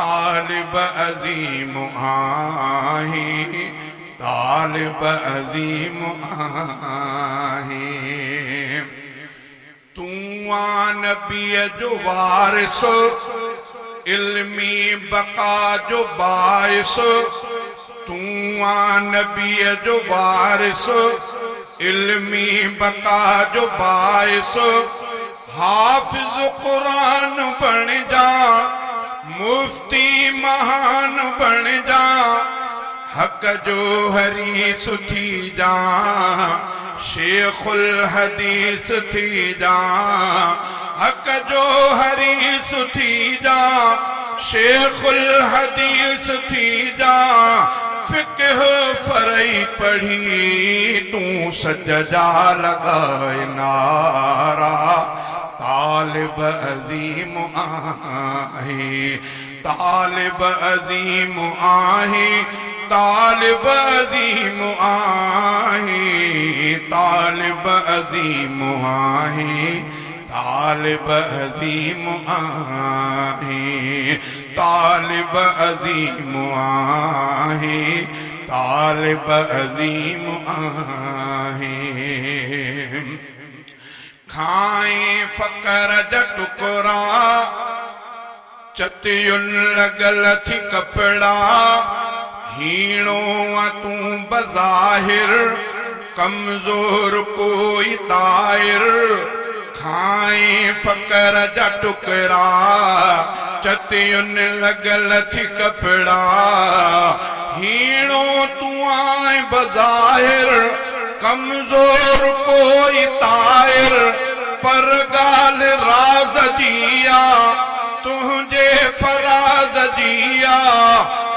तालिब अजीम आहे, तालिब अजीम आहे। तू आ नबी जो वारिस, इल्मी बका जो बाइस। तू आ नबी जो वारिस, इल्मी बका जो बाइस। हाफिज कुरान बन जा, मुफ्ती महान बन जा। हक जो हरीस थी जा, शेखुल हदीस थी जा। हक जो हरीस थी जा, शेखुल हदीस थी जा। फिक्ह फरई पढ़ी तू सजदा लगाए नारा। तालिब अजीम आहे, तालिब अजीम आहे, तालिब अजीम आहे, तालिब अजीम आहे, तालिब अजीम आहे, तालिब अजीम आहे, तालिब अजीम आहे। खाए फ़क़र जा टुकड़ा, चतियुन लगल थी कपड़ा। हीणो आ तू बज़ाहिर, कमज़ोर कोई ताहिर। खाए फ़क़र जा टुकड़ा, चतियुन लगल थी कपड़ा। हीणो तू आए बज़ाहिर, कमज़ोर कोई ताहिर। पर गाल राज दिया, तुझे फराज दिया।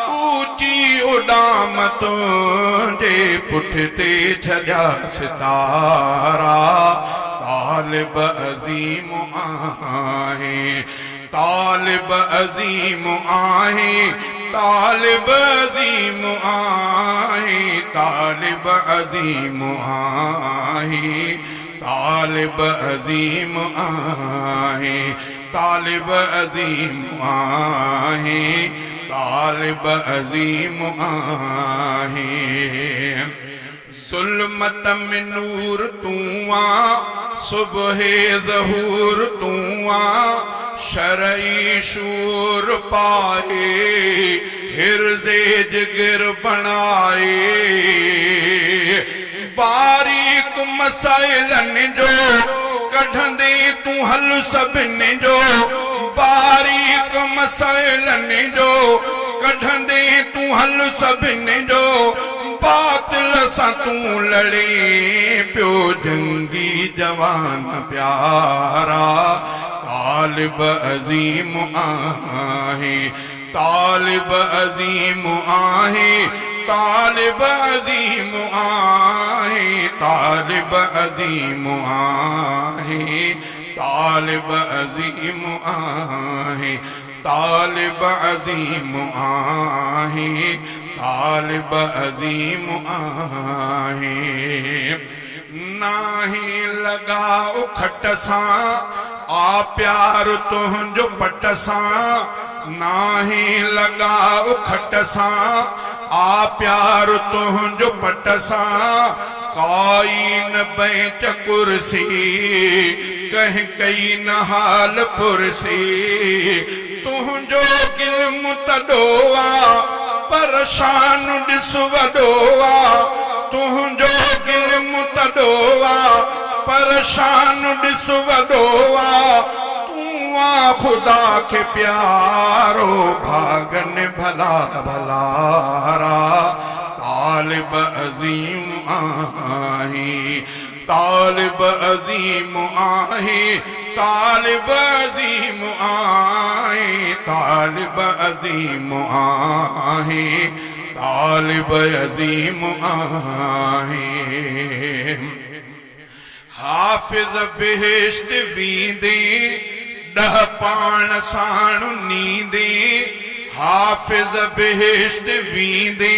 ऊंची उड़ाम तुझे पुठते छजा सितारा। तालिब अजीम आहे, तालिब अजीम आहे, तालिब अजीम आहे, तालिब अजीम आहे, तालिब अजीम आहे, तालिब अजीम आहे, तालिब अजीम आहे। ज़ुल्मत में नूर तू आ, सुबहे ज़हूर तू आ। शरई शूर पाए, हिर्ज़े जिगर बनाए। बारीक मसाइलन जो कढंदे तू हल सभिनी जो। बारीक मसाइलन जो कढंदे तू हल सभिनी जो। बातिल सां तू लड़े पियो जंगी जवान प्यारा। तालिब अजीम आहे, तालिब अजीम आहे, तालिब अजीम आहे, तालिब अजीम आहे, तालिब अजीम आहे, तालिब अजीम आहे, तालिब अजीम आहे। नाही लगा उखट सां, आ प्यार तुंहिंजो पट सां। नाही लगा उखट सां, आ प्यार तुंहिंजो पट सां। काई न बेच कुर्सी, कहीं कई न हाल पुरसी। तुंहिंजो गिल्म तॾो आ, परेशान ॾिस वॾो आ। तुंहिंजो गिल्म तॾो आ, परेशान ॾिस वॾो आ। तूं आ ख़ुदा खे प्यारो, भागन भला भलारा। तालिब अजीम आहे, तालिब अजीम आहे, तालिब अजीम आहे, तालिब अजीम आहे, तालिब अजीम आहे। हाफिज बेहिश्त वींदे, ॾह पाण साण नींदे। हाफिज बेहिश्त वींदे,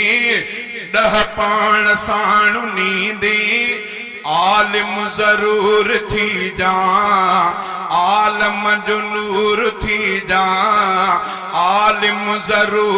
ॾह पाण साण नींदे। आलिम ज़रूर थी जा, आलम जो नूर थी जा। आलिम जरूर